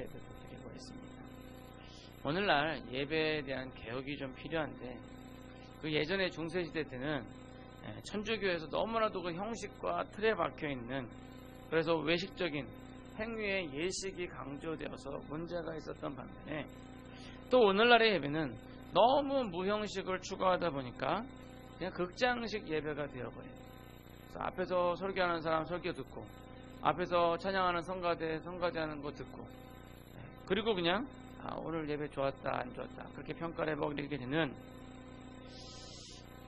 예배도 드리고 있습니다. 오늘날 예배에 대한 개혁이 좀 필요한데, 그 예전에 중세시대 때는 천주교에서 너무나도 그 형식과 틀에 박혀있는, 그래서 외식적인 행위의 예식이 강조되어서 문제가 있었던 반면에, 또 오늘날의 예배는 너무 무형식을 추구하다 보니까 그냥 극장식 예배가 되어버려요. 그래서 앞에서 설교하는 사람 설교 듣고, 앞에서 찬양하는 성가대하는 거 듣고, 그리고 그냥 오늘 예배 좋았다 안 좋았다 그렇게 평가를 해버리게 되는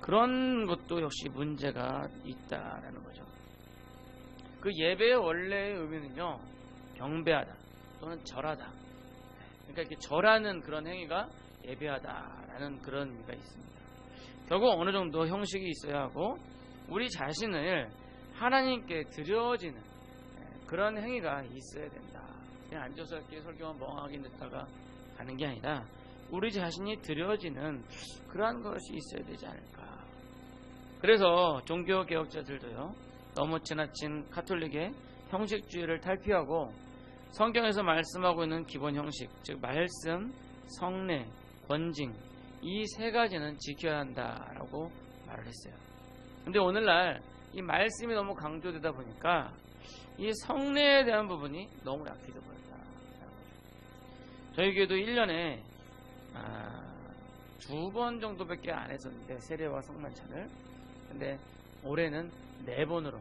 그런 것도 역시 문제가 있다라는 거죠. 그 예배의 원래의 의미는요, 경배하다 또는 절하다. 그러니까 이렇게 절하는 그런 행위가 예배하다라는 그런 의미가 있습니다. 결국 어느 정도 형식이 있어야 하고, 우리 자신을 하나님께 드려지는 그런 행위가 있어야 된다. 그냥 앉아서 이렇게 설교만 멍하게 듣다가 가는 게 아니라 우리 자신이 드려지는 그러한 것이 있어야 되지 않을까. 그래서 종교개혁자들도요, 너무 지나친 카톨릭의 형식주의를 탈피하고 성경에서 말씀하고 있는 기본 형식, 즉 말씀, 성례, 권징, 이 세 가지는 지켜야 한다라고 말을 했어요. 근데 오늘날 이 말씀이 너무 강조되다 보니까 이 성례에 대한 부분이 너무 약해져 버렸다. 저희 교회도 1년에 2번 정도밖에 안 했었는데, 세례와 성만찬을. 근데 올해는 4번으로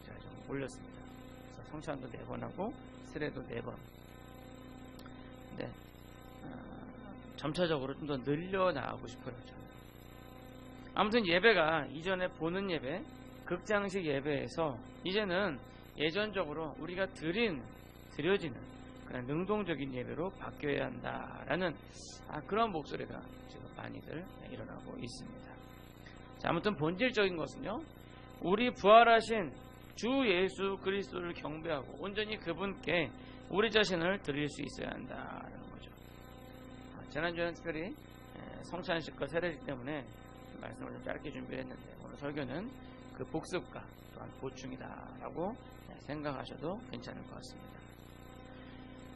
제가 좀 올렸습니다. 그래서 성찬도 4번 하고 세례도 4번. 근데 점차적으로 좀 더 늘려나가고 싶어요, 저는. 아무튼 예배가 이전에 보는 예배, 극장식 예배에서 이제는 예전적으로 우리가 드려지는 그런 능동적인 예배로 바뀌어야 한다라는 그런 목소리가 지금 많이들 일어나고 있습니다. 자, 아무튼 본질적인 것은요, 우리 부활하신 주 예수 그리스도를 경배하고 온전히 그분께 우리 자신을 드릴 수 있어야 한다는 거죠. 지난주에는 특별히 성찬식과 세례식 때문에 말씀을 좀 짧게 준비했는데, 오늘 설교는 그 복습과 또한 보충이다라고 생각하셔도 괜찮을 것 같습니다.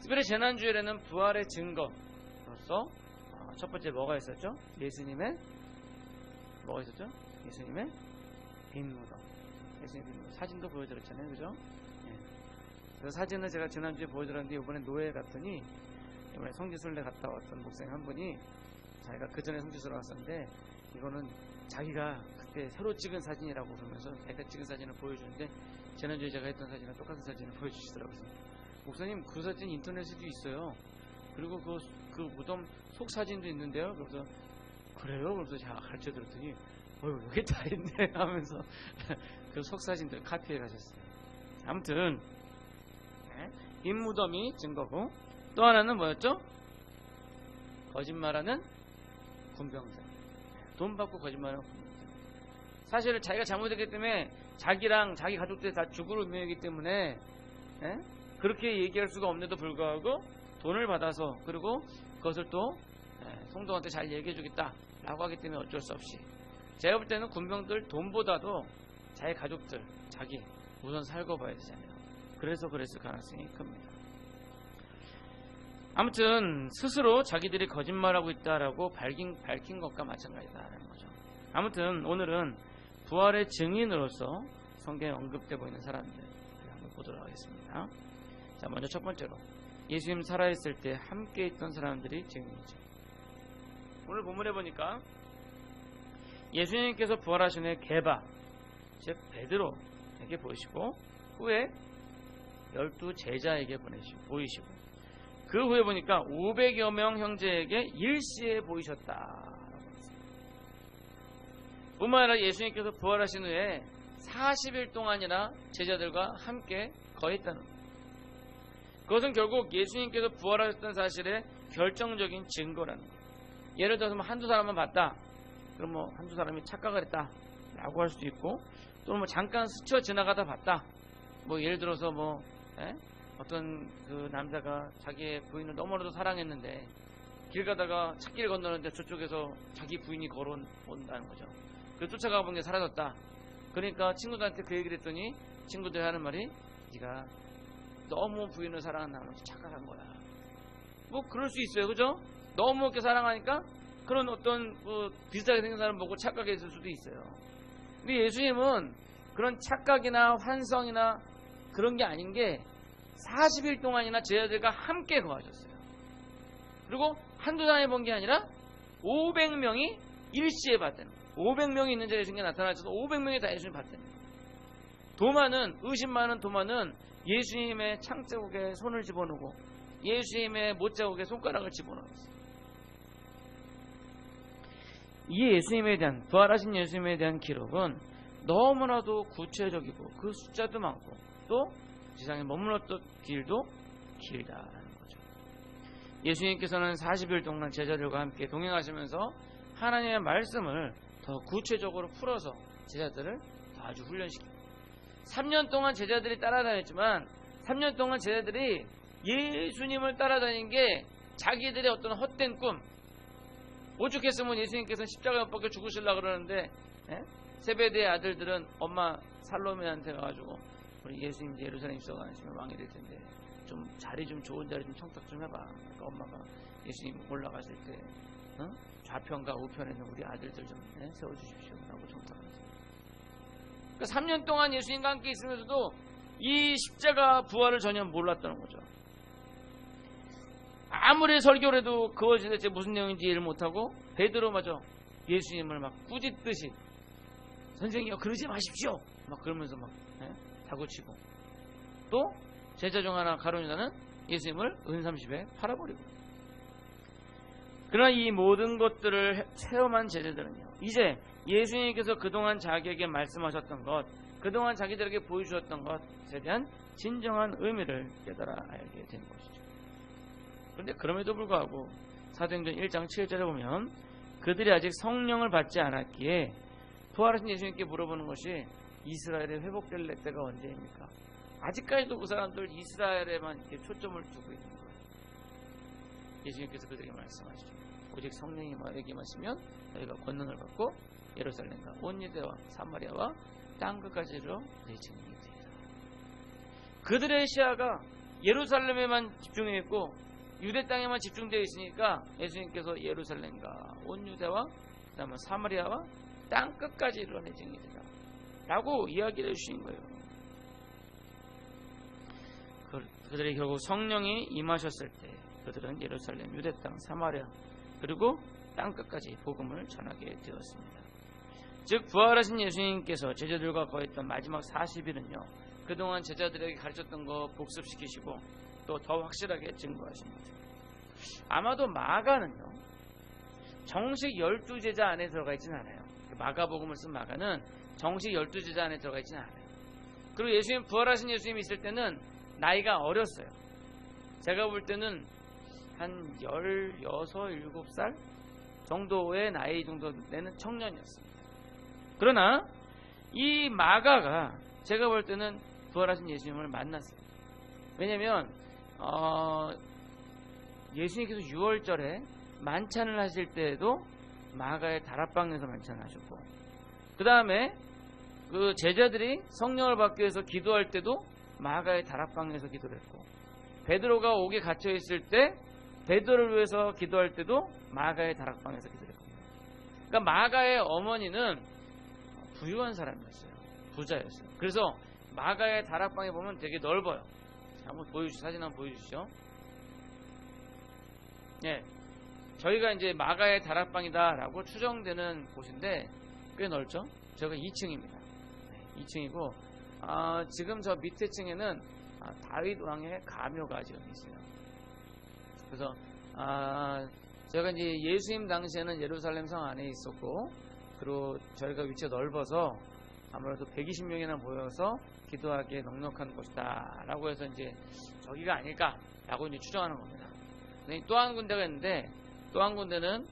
특별히 지난주에는 부활의 증거로서 첫 번째 뭐가 있었죠? 예수님의 뭐가 있었죠? 예수님의 빈 무덤. 예수님의 빈 무덤. 사진도 보여드렸잖아요, 그죠? 그 사진을 제가 지난주에 보여드렸는데, 이번에 노예 갔더니, 이번에 성지순례 갔다 왔던 목사님 한 분이 자기가 그 전에 성지순례 갔었는데, 이거는 자기가 그때 새로 찍은 사진이라고 그러면서 자기가 찍은 사진을 보여주는데, 지난주에 제가 했던 사진이랑 똑같은 사진을 보여주시더라고요. 목사님, 그 사진 인터넷에도 있어요. 그리고 그 무덤 속 사진도 있는데요. 그래서 그래요? 그래서 제가 가르쳐 드렸더니 여기 다 있네 하면서 그 속 사진들 카피해 가셨어요. 아무튼 빈 무덤이 증거고, 또 하나는 뭐였죠? 거짓말하는 군병자. 돈 받고 거짓말하는 군병자. 사실 자기가 잘못했기 때문에 자기랑 자기 가족들이 다 죽을 운명이기 때문에 그렇게 얘기할 수가 없는데도 불구하고 돈을 받아서, 그리고 그것을 또 성도한테 잘 얘기해 주겠다 라고 하기 때문에 어쩔 수 없이, 제가 볼 때는 군병들 돈보다도 자기 가족들, 자기 우선 살고 봐야 되잖아요. 그래서 그랬을 가능성이 큽니다. 아무튼 스스로 자기들이 거짓말하고 있다라고 밝힌 것과 마찬가지다라는 거죠. 아무튼 오늘은 부활의 증인으로서 성경에 언급되고 있는 사람들 한번 보도록 하겠습니다. 자, 먼저 첫 번째로 예수님 살아있을 때 함께 있던 사람들이 증인이죠. 오늘 본문에 보니까 예수님께서 부활하신 후에 게바, 즉 베드로에게 보이시고, 후에 12 제자에게 보이시고, 그 후에 보니까 500여 명 형제에게 일시에 보이셨다. 뿐만 아니라 예수님께서 부활하신 후에 40일 동안이나 제자들과 함께 거했다는 것. 그것은 결국 예수님께서 부활하셨다는 사실의 결정적인 증거라는 것. 예를 들어서 한두 사람만 봤다, 그럼 뭐 한두 사람이 착각을 했다 라고 할 수도 있고, 또는 뭐 잠깐 스쳐 지나가다 봤다, 뭐 예를 들어서 뭐 어떤 그 남자가 자기의 부인을 너무나도 사랑했는데 길 가다가 찾길 건너는데 저쪽에서 자기 부인이 걸어온다는 거죠. 그래서 쫓아가 본 게 사라졌다. 그러니까 친구들한테 그 얘기를 했더니 친구들이 하는 말이, 네가 너무 부인을 사랑한다는 거지 착각한 거야. 뭐 그럴 수 있어요, 그죠? 너무 이렇게 사랑하니까 그런 어떤 비슷하게 생긴 사람 보고 착각해 있을 수도 있어요. 근데 예수님은 그런 착각이나 환성이나 그런 게 아닌 게 40일 동안이나 제자들과 함께 거하셨어요. 그리고 한두 사람이 본 게 아니라 500명이 일시에 봤다는 거예요. 500명이 있는 자리에 예수님이 나타나셔서 500명이 다 예수님 봤다는 거예요. 도마는, 의심 많은 도마는 예수님의 창자국에 손을 집어넣고 예수님의 못자국에 손가락을 집어넣었어요. 이 예수님에 대한, 부활하신 예수님에 대한 기록은 너무나도 구체적이고 그 숫자도 많고 또 지상에 머물렀던 길도 길다라는 거죠. 예수님께서는 40일 동안 제자들과 함께 동행하시면서 하나님의 말씀을 더 구체적으로 풀어서 제자들을 더 아주 훈련시킵니다. 3년 동안 제자들이 따라다녔지만 3년 동안 제자들이 예수님을 따라다닌 게 자기들의 어떤 헛된 꿈, 오죽했으면 예수님께서는 십자가에 못 박혀 죽으시려고 그러는데 세베대의 아들들은 엄마 살로메한테 가가지고 우리 예수님 예루살렘 입성하시면 왕이 될 텐데 좀 자리 좀 좋은 자리 좀 청탁 좀 해봐. 그러니까 엄마가 예수님 올라가실 때 좌편과 우편에 있는 우리 아들들 좀 세워주십시오 라고 청탁하셨어요. 그러니까 3년 동안 예수님과 함께 있으면서도 이 십자가 부활을 전혀 몰랐다는 거죠. 아무리 설교를 해도 그것이 대체 무슨 내용인지 이해를 못하고 베드로마저 예수님을 막 꾸짖듯이 선생님이요 그러지 마십시오 막 그러면서 막 다구치고 또 제자 중 하나 가룟유다는 예수님을 은30에 팔아버리고. 그러나 이 모든 것들을 체험한 제자들은요 이제 예수님께서 그동안 자기에게 말씀하셨던 것, 그동안 자기들에게 보여주셨던 것에 대한 진정한 의미를 깨달아 알게 된 것이죠. 그런데 그럼에도 불구하고 사도행전 1장 7절에 보면 그들이 아직 성령을 받지 않았기에 부활하신 예수님께 물어보는 것이 이스라엘에 회복될 때가 언제입니까? 아직까지도 그 사람들 이스라엘에만 이렇게 초점을 두고 있는 거예요. 예수님께서 그들에게 말씀하시죠. 오직 성령이 너에게 임하시면 너희가 권능을 받고 예루살렘과 온 유대와 사마리아와 땅끝까지 이르러 내 증인이 되리라. 그들의 시야가 예루살렘에만 집중해 있고 유대 땅에만 집중되어 있으니까 예수님께서 예루살렘과 온 유대와 그다음에 사마리아와 땅끝까지 이르러 내 증인이 되리라 라고 이야기를 해주신 거예요. 그들이 결국 성령이 임하셨을 때 그들은 예루살렘, 유대 땅, 사마리아 그리고 땅끝까지 복음을 전하게 되었습니다. 즉 부활하신 예수님께서 제자들과 거했던 마지막 40일은요 그동안 제자들에게 가르쳤던 거 복습시키시고 또 더 확실하게 증거하신 거죠. 아마도 마가는요 정식 12제자 안에 들어가 있지는 않아요. 마가복음을 쓴 마가는 정식 12제자 안에 들어가 있지는 않아요. 그리고 예수님 부활하신 예수님이 있을 때는 나이가 어렸어요. 제가 볼 때는 한 16, 17살 정도의 나이 정도 되는 청년이었습니다. 그러나 이 마가가 제가 볼 때는 부활하신 예수님을 만났어요. 왜냐하면 예수님께서 6월절에 만찬을 하실 때에도 마가의 다락방에서 만찬을 하셨고 그 다음에 그 제자들이 성령을 받기 위해서 기도할 때도 마가의 다락방에서 기도를 했고 베드로가 옥에 갇혀 있을 때 베드로를 위해서 기도할 때도 마가의 다락방에서 기도를 했고 그러니까 마가의 어머니는 부유한 사람이었어요. 부자였어요. 그래서 마가의 다락방에 보면 되게 넓어요. 한번 보여주시죠. 사진 한번 보여주시죠. 네, 저희가 이제 마가의 다락방이다라고 추정되는 곳인데 꽤 넓죠. 저희가 2층입니다. 네, 2층이고 지금 저 밑에 층에는 다윗 왕의 가묘가 지금 있어요. 그래서 저희가 이제 예수님 당시에는 예루살렘 성 안에 있었고 그리고 저희가 위치가 넓어서 아무래도 120명이나 모여서 기도하기에 넉넉한 곳이다 라고 해서 이제 저기가 아닐까 라고 이제 추정하는 겁니다. 또 한 군데가 있는데 또 한 군데는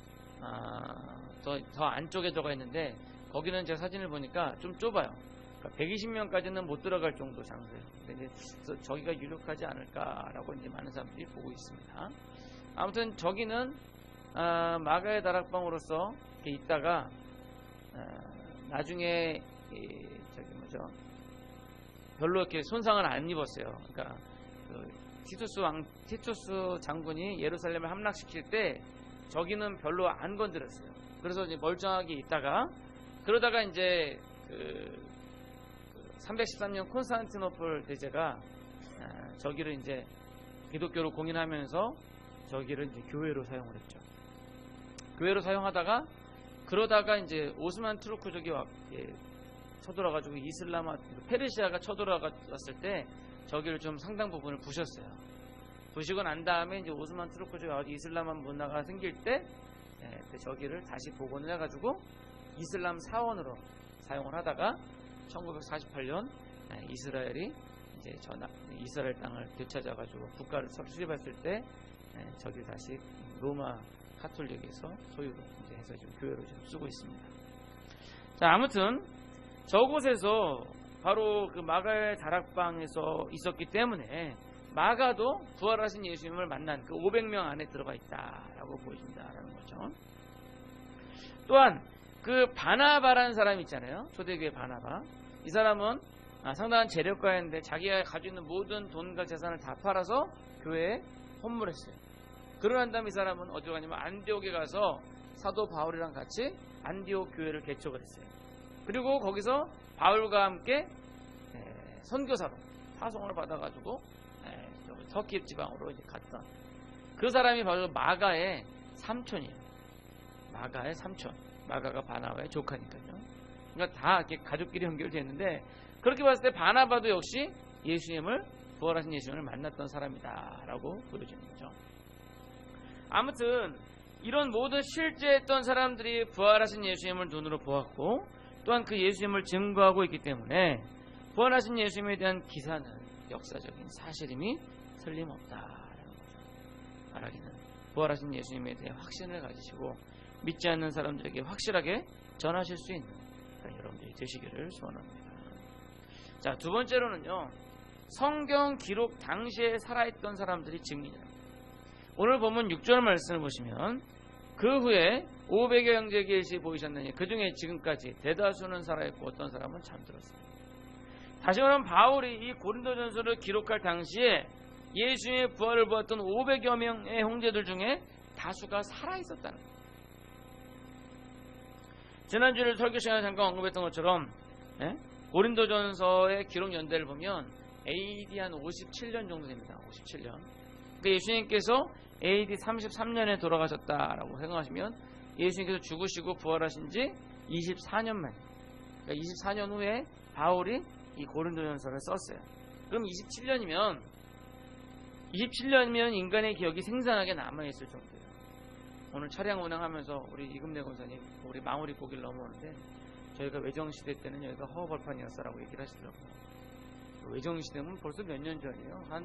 더 안쪽에 들어가 있는데 거기는 제가 사진을 보니까 좀 좁아요. 그러니까 120명까지는 못 들어갈 정도 장소예요. 근데 이제 저기가 유력하지 않을까라고 이제 많은 사람들이 보고 있습니다. 아무튼 저기는 마가의 다락방으로서 이렇게 있다가 나중에 별로 이렇게 손상을 안 입었어요. 그러니까 티투스 장군이 예루살렘을 함락시킬 때 저기는 별로 안 건드렸어요. 그래서 이제 멀쩡하게 있다가 그러다가 이제 313년 콘스탄티노플 대제가 저기를 이제 기독교로 공인하면서 저기를 이제 교회로 사용을 했죠. 교회로 사용하다가 그러다가 이제 오스만 투르크족이 쳐들어가지고 페르시아가 쳐들어갔을 때 저기를 좀 상당 부분을 부셨어요. 부시고 난 다음에 이제 오스만 투르크족이 이슬람 문화가 생길 때 저기를 다시 복원을 해가지고 이슬람 사원으로 사용을 하다가 1948년 이스라엘이 이제 이스라엘 땅을 되찾아가지고 국가를 수립했을 때 저기 다시 로마 카톨릭에서 소유로 이제 해서 지금 교회로 지금 쓰고 있습니다. 자, 아무튼 저곳에서 바로 그 마가의 다락방에서 있었기 때문에 마가도 부활하신 예수님을 만난 그 500명 안에 들어가 있다라고 보여진다라는 거죠. 또한 그 바나바라는 사람 있잖아요. 초대교회 바나바. 이 사람은 상당한 재력가였는데 자기가 가지고 있는 모든 돈과 재산을 다 팔아서 교회에 헌물했어요. 그러고 난 다음에 이 사람은 어디로 가냐면 안디옥에 가서 사도 바울이랑 같이 안디옥 교회를 개척을 했어요. 그리고 거기서 바울과 함께 선교사로 파송을 받아가지고 터키 지방으로 이제 갔던 그 사람이 바로 마가의 삼촌이에요. 마가의 삼촌. 마가가 바나바의 조카니까요. 그러니까 다 이렇게 가족끼리 연결되어 있는데 그렇게 봤을 때 바나바도 역시 부활하신 예수님을 만났던 사람이다라고 보여지는 거죠. 아무튼 이런 모든 실제했던 사람들이 부활하신 예수님을 눈으로 보았고 또한 그 예수님을 증거하고 있기 때문에 부활하신 예수님에 대한 기사는 역사적인 사실임이 틀림없다라는 거죠. 말하기는 부활하신 예수님에 대해 확신을 가지시고 믿지 않는 사람들에게 확실하게 전하실 수 있는 여러분들이 되시기를 소원합니다. 자, 두 번째로는요, 성경 기록 당시에 살아있던 사람들이 증인이랍니다. 오늘 보면 6절 말씀을 보시면 그 후에 500여 형제 계시 보이셨느니 그 중에 지금까지 대다수는 살아있고 어떤 사람은 잠들었습니다. 다시 말하면 바울이 이 고린도전서를 기록할 당시에 예수님의 부활을 보았던 500여 명의 형제들 중에 다수가 살아있었다는 거예요. 지난주에 설교 시간에 잠깐 언급했던 것처럼 고린도전서의 기록 연대를 보면 AD 한 57년 정도 됩니다. 57년. 그러니까 예수님께서 AD 33년에 돌아가셨다라고 생각하시면 예수님께서 죽으시고 부활하신 지 24년 만에, 그러니까 24년 후에 바울이 이 고린도전서를 썼어요. 그럼 27년이면 인간의 기억이 생생하게 남아있을 정도예요. 오늘 차량 운행하면서 우리 이금래 권사님 우리 망우리 고기를 넘어오는데 저희가 외정시대 때는 여기가 허허벌판이었어라고 얘기를 하시더라고요. 외정시대면 벌써 몇 년 전이에요? 한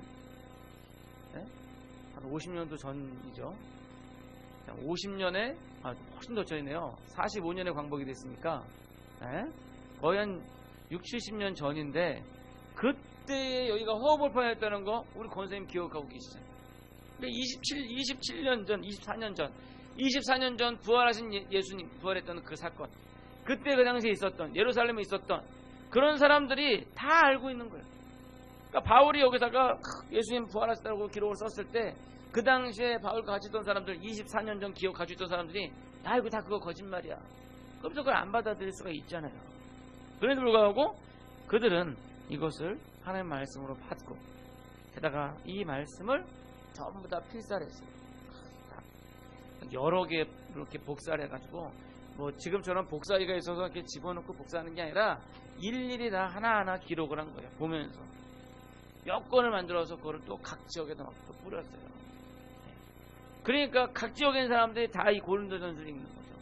50년도 전이죠. 50년에 훨씬 더 전이네요. 45년에 광복이 됐으니까 거의 한 60, 70년 전인데 그때 여기가 허허벌판이었다는 거 우리 권사님 기억하고 계시잖아요. 27년 전, 24년 전 24년 전 부활하신 예수님 부활했던 그 사건, 그때 그 당시에 있었던 예루살렘에 있었던 그런 사람들이 다 알고 있는 거예요. 그러니까 바울이 여기다가 예수님 부활하셨다고 기록을 썼을 때 그 당시에 바울과 같이 있던 사람들 24년 전 기억 가지고 있던 사람들이 이거 다 그거 거짓말이야. 그럼 그걸 안 받아들일 수가 있잖아요. 그럼에도 불구하고 그들은 이것을 하나님의 말씀으로 받고 게다가 이 말씀을 전부 다 필사했어요. 여러 개 이렇게 복사를 해가지고 뭐 지금처럼 복사기가 있어서 이렇게 집어넣고 복사하는 게 아니라 일일이 다 하나하나 기록을 한 거예요. 보면서 몇 권을 만들어서 그거를 또 각 지역에다 막 또 뿌렸어요. 그러니까 각 지역에 있는 사람들이 다 이 고린도전서를 읽는 거죠.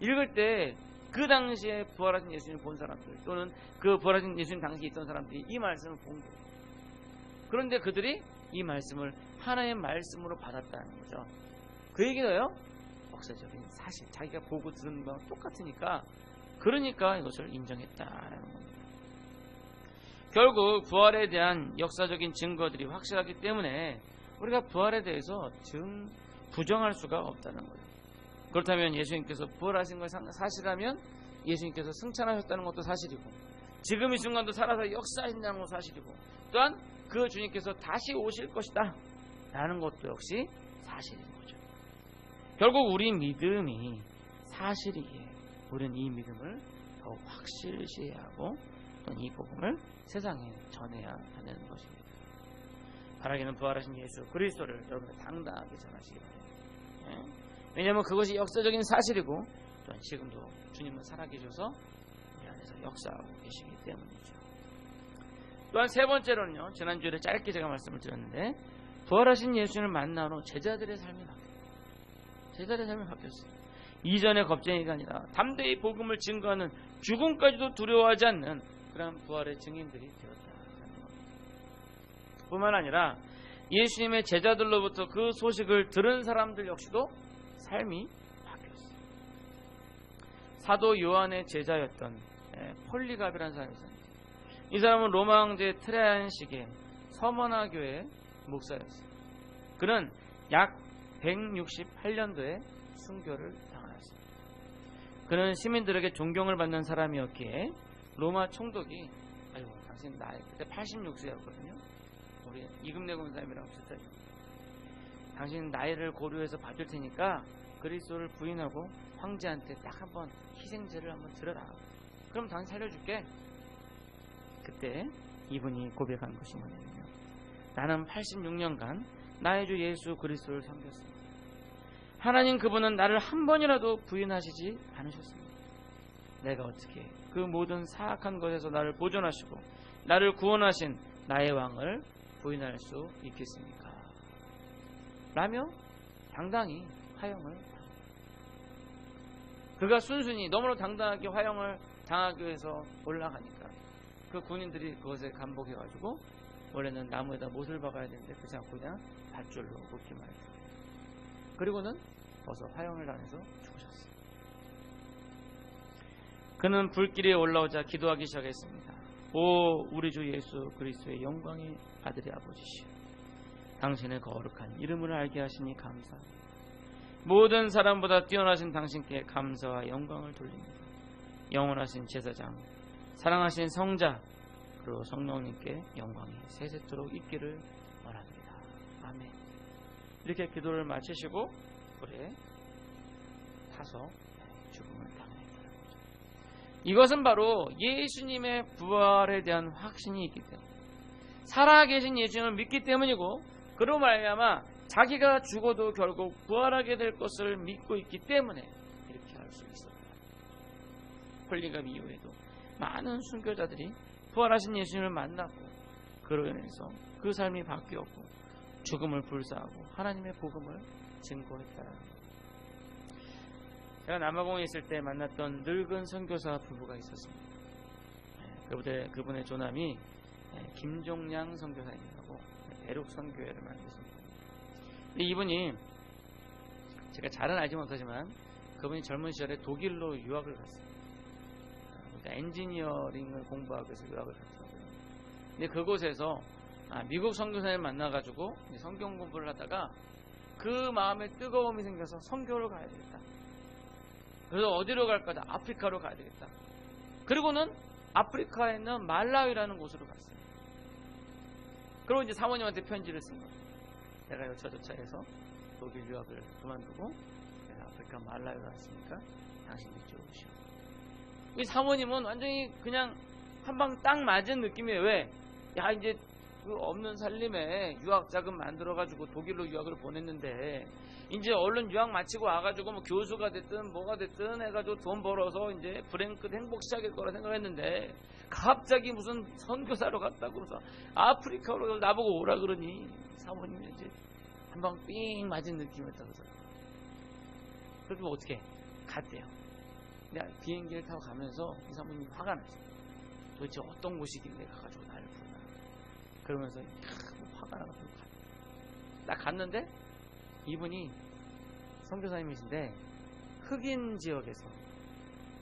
읽을 때 그 당시에 부활하신 예수님 본 사람들 또는 그 부활하신 예수님 당시에 있던 사람들이 이 말씀을 본 거예요. 그런데 그들이 이 말씀을 하나님의 말씀으로 받았다는 거죠. 그 얘기가요, 역사적인 사실, 자기가 보고 들은 거랑 똑같으니까, 그러니까 이것을 인정했다라는 겁니다. 결국 부활에 대한 역사적인 증거들이 확실하기 때문에 우리가 부활에 대해서 부정할 수가 없다는 거예요. 그렇다면 예수님께서 부활하신 것이 사실이라면 예수님께서 승천하셨다는 것도 사실이고 지금 이 순간도 살아서 역사하신다는 것도 사실이고 또한 그 주님께서 다시 오실 것이다 라는 것도 역시 사실인 거죠. 결국 우리 믿음이 사실이기에 우리는 이 믿음을 더욱 확실시해야 하고 또 이 복음을 세상에 전해야 하는 것입니다. 바라기는 부활하신 예수 그리스도를 여러분 당당하게 전하시기 바랍니다. 왜냐하면 그것이 역사적인 사실이고 또한 지금도 주님은 살아계셔서 우리 안에서 역사하고 계시기 때문이죠. 또한 세 번째로는요, 지난주에 짧게 제가 말씀을 드렸는데 부활하신 예수님을 만난 후 제자들의 삶이 바뀌었어요. 제자들의 삶이 바뀌었어요. 이전의 겁쟁이가 아니라 담대히 복음을 증거하는 죽음까지도 두려워하지 않는 그런 부활의 증인들이 되었다는 겁니다. 뿐만 아니라 예수님의 제자들로부터 그 소식을 들은 사람들 역시도 삶이 바뀌었어요. 사도 요한의 제자였던 폴리갑이라는 사람이 있었는데 이 사람은 로마 황제 트라이안식의 서머나 교회 목사였어요. 그는 약 168년도에 순교를 당하였습니다. 그는 시민들에게 존경을 받는 사람이었기에 로마 총독이 아이고 당신 나이 그때 86세였거든요. 우리 이금내 군사님이랑 비슷하죠. 당신 나이를 고려해서 봐줄 테니까 그리스도를 부인하고 황제한테 딱 한번 희생제를 한번 드려라. 그럼 당신 살려줄게. 그때 이분이 고백한 것이 뭐냐면요. 나는 86년간 나의 주 예수 그리스도를 섬겼습니다. 하나님 그분은 나를 한 번이라도 부인하시지 않으셨습니다. 내가 어떻게 그 모든 사악한 것에서 나를 보존하시고 나를 구원하신 나의 왕을 부인할 수 있겠습니까? 라며 당당히 화형을 당합니다. 그가 순순히 너무나 당당하게 화형을 당하기 위해서 올라가니까 그 군인들이 그것에 감복해가지고 원래는 나무에다 못을 박아야 되는데 그렇지 않고 그냥 밧줄로 묶기만 했어요. 그리고는 벌써 화형을 당해서 죽으셨어요. 그는 불길에 올라오자 기도하기 시작했습니다. 오 우리 주 예수 그리스도의 영광의 아들이 아버지시여, 당신의 거룩한 이름을 알게 하시니 감사합니다. 모든 사람보다 뛰어나신 당신께 감사와 영광을 돌립니다. 영원하신 제사장, 사랑하신 성자, 그리고 성령님께 영광이 세세토록 있기를 원합니다. 아멘. 이렇게 기도를 마치시고 불에 타서 죽음을 당했다는 거죠. 이것은 바로 예수님의 부활에 대한 확신이 있기 때문에, 살아계신 예수님을 믿기 때문이고, 그로 말미암아 자기가 죽어도 결국 부활하게 될 것을 믿고 있기 때문에 이렇게 할 수 있었다. 폴리갑 이후에도 많은 순교자들이 부활하신 예수님을 만났고 그로 인해서 그 삶이 바뀌었고 죽음을 불사하고 하나님의 복음을 증거했다는 것. 제가 남아공에 있을 때 만났던 늙은 선교사 부부가 있었습니다. 그분의 조남이 김종량 선교사님이라고 대륙 선교회를 만드셨습니다. 근데 이분이 제가 잘은 알지 못하지만 그분이 젊은 시절에 독일로 유학을 갔어요. 엔지니어링을 공부하기 위해서 유학을 갔더라고요. 근데 그곳에서 미국 선교사를 만나가지고 성경 공부를 하다가 그 마음에 뜨거움이 생겨서 선교를 가야 되겠다. 그래서 어디로 갈까? 아프리카로 가야 되겠다. 그리고는 아프리카에 있는 말라위라는 곳으로 갔어요. 그리고 이제 사모님한테 편지를 쓴 거예요. 내가 여차저차 해서 독일 유학을 그만두고 내가 아프리카 말라위로 왔으니까 당신이 이쪽으로 오시오. 이 사모님은 완전히 그냥 한 방 딱 맞은 느낌이에요. 왜? 야, 이제 그 없는 살림에 유학 자금 만들어가지고 독일로 유학을 보냈는데, 이제 얼른 유학 마치고 와가지고 뭐 교수가 됐든 뭐가 됐든 해가지고 돈 벌어서 이제 브랭크 행복 시작일 거라 생각했는데, 갑자기 무슨 선교사로 갔다고 그래서 아프리카로 나보고 오라 그러니, 사모님이 이제 한 방 삥 맞은 느낌이었다고 그래서. 그래도 어떻게? 갔대요. 내가 비행기를 타고 가면서 이 사모님이 화가 났어요. 도대체 어떤 곳이길래 가가지고 나를 부르나. 그러면서 화가 나가지고 딱 갔는데 이분이 선교사님이신데 흑인 지역에서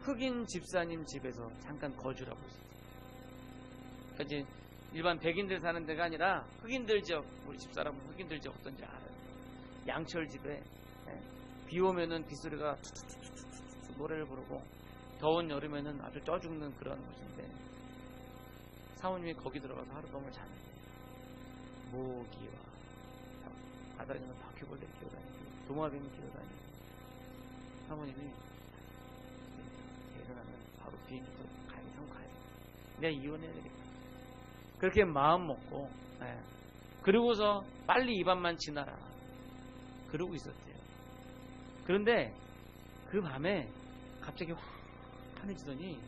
흑인 집사님 집에서 잠깐 거주를 하고 있었어요. 그러니까 이제 일반 백인들 사는 데가 아니라 흑인들 지역, 우리 집사람은 흑인들 지역 어떤지 알아요. 양철 집에 비 오면은 빗소리가 툭툭툭툭 노래를 부르고 더운 여름에는 아주 쪄 죽는 그런 곳인데 사모님이 거기 들어가서 하룻밤을 자는데 모기와 바다에는 바퀴벌레 기어다니고 도마뱀이 기어다니고 사모님이 일어나면 바로 비행기도 타고 가야 돼. 내가 이혼해야 되겠다. 그렇게 마음 먹고 그러고서 빨리 입안만 지나라 그러고 있었대요. 그런데 그 밤에 갑자기 환해지더니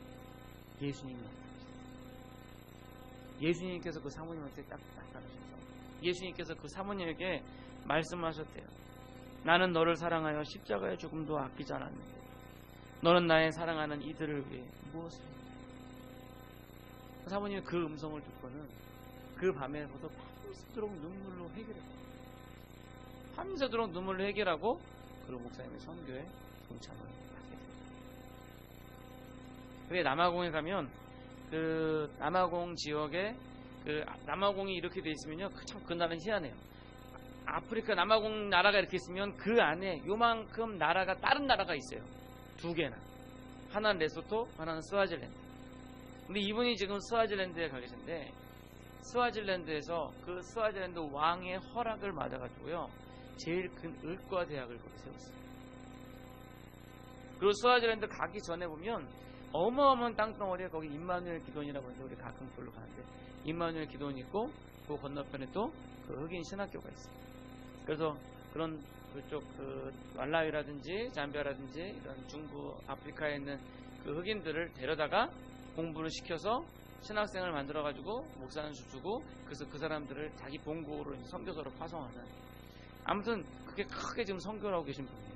예수님이 나타나셨어요. 예수님께서 그 사모님한테 딱 나타나셔서 예수님께서 그 사모님에게 말씀하셨대요. 나는 너를 사랑하여 십자가의 죽음도 아끼지 않았는데 너는 나의 사랑하는 이들을 위해 무엇을 했냐. 사모님이 그 음성을 듣고는 그 밤에서도 밤새도록 눈물로 해결했고 밤새도록 눈물로 해결하고 그리고 목사님의 선교에 동참을 하게 됩니다. 그게 남아공에 가면 그 남아공 지역에 그 남아공이 이렇게 돼 있으면요 참 그 나라는 희한해요. 아프리카 남아공 나라가 이렇게 있으면 그 안에 요만큼 나라가 다른 나라가 있어요. 두 개나. 하나는 레소토, 하나는 스와질랜드. 근데 이분이 지금 스와질랜드에 가 계신데 스와질랜드에서 그 스와질랜드 왕의 허락을 받아가지고요 제일 큰 의과 대학을 거기 세웠어요. 그리고 스와질랜드 가기 전에 보면 어마어마한 땅덩어리에 거기 임마누엘 기도원이라고 하는데 우리 가끔 그걸로 가는데 임마누엘 기도원이 있고 그 건너편에 또 그 흑인 신학교가 있어요. 그래서 그런 그쪽 그 말라위라든지 잠비아라든지 이런 중부 아프리카에 있는 그 흑인들을 데려다가 공부를 시켜서 신학생을 만들어가지고 목사는 주고 그래서 그 사람들을 자기 본국으로 선교사로 파송하는 아무튼 그게 크게 지금 선교를 하고 계신 분이에요.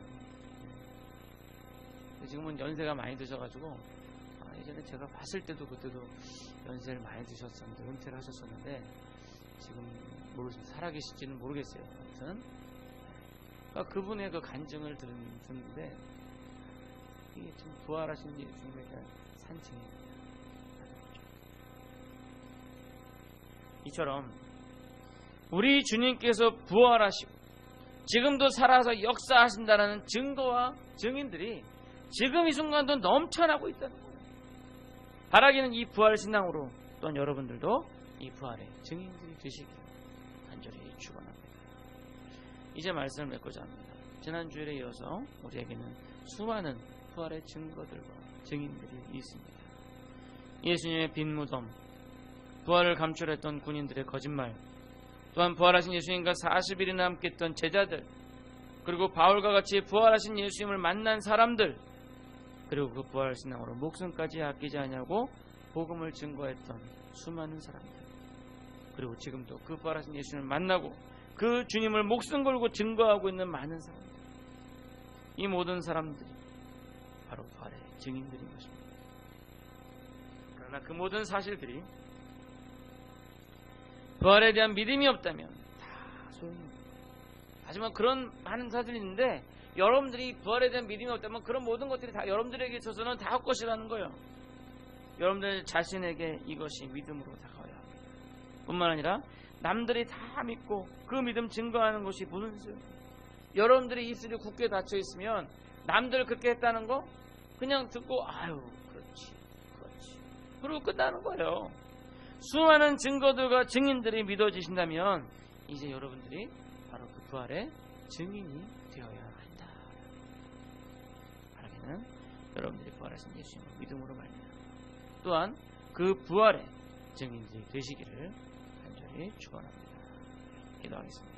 지금은 연세가 많이 드셔가지고 예전에 제가 봤을 때도 그때도 연세를 많이 드셨었는데 은퇴를 하셨었는데 지금 모르겠어요. 살아계실지는 모르겠어요. 아무튼 그러니까 그분의 그 간증을 듣는데 이게 좀 부활하신 예수님에 대한 산증입니다. 이처럼 우리 주님께서 부활하시고 지금도 살아서 역사하신다는 증거와 증인들이 지금 이 순간도 넘쳐나고 있다는 거예요. 바라기는 이 부활 신앙으로 또한 여러분들도 이 부활의 증인들이 되시길 간절히 축원합니다. 이제 말씀을 맺고자 합니다. 지난 주일에 이어서 우리에게는 수많은 부활의 증거들과 증인들이 있습니다. 예수님의 빈 무덤, 부활을 감출했던 군인들의 거짓말, 또한 부활하신 예수님과 40일이나 함께했던 제자들, 그리고 바울과 같이 부활하신 예수님을 만난 사람들, 그리고 그 부활 신앙으로 목숨까지 아끼지 않냐고 복음을 증거했던 수많은 사람들, 그리고 지금도 그 부활하신 예수님을 만나고 그 주님을 목숨 걸고 증거하고 있는 많은 사람들, 이 모든 사람들이 바로 부활의 증인들인 것입니다. 그러나 그 모든 사실들이 부활에 대한 믿음이 없다면 다 소용이 없습니다. 하지만 그런 많은 사실이 있는데 여러분들이 부활에 대한 믿음이 없다면 그런 모든 것들이 다 여러분들에게 있어서는 다 헛것이라는 거예요. 여러분들 자신에게 이것이 믿음으로 다가와야 합니다. 뿐만 아니라 남들이 다 믿고 그 믿음 증거하는 것이 무슨 소용이에요. 여러분들이 입술이 굳게 닫혀 있으면 남들 그렇게 했다는 거 그냥 듣고 아유 그렇지 그러고 끝나는 거예요. 수많은 증거들과 증인들이 믿어지신다면 이제 여러분들이 바로 그 부활의 증인이 되어야 한다. 바라기는 여러분들이 부활하신 예수님을 믿음으로 말미암아 또한 그 부활의 증인들이 되시기를 간절히 축원합니다. 기도하겠습니다.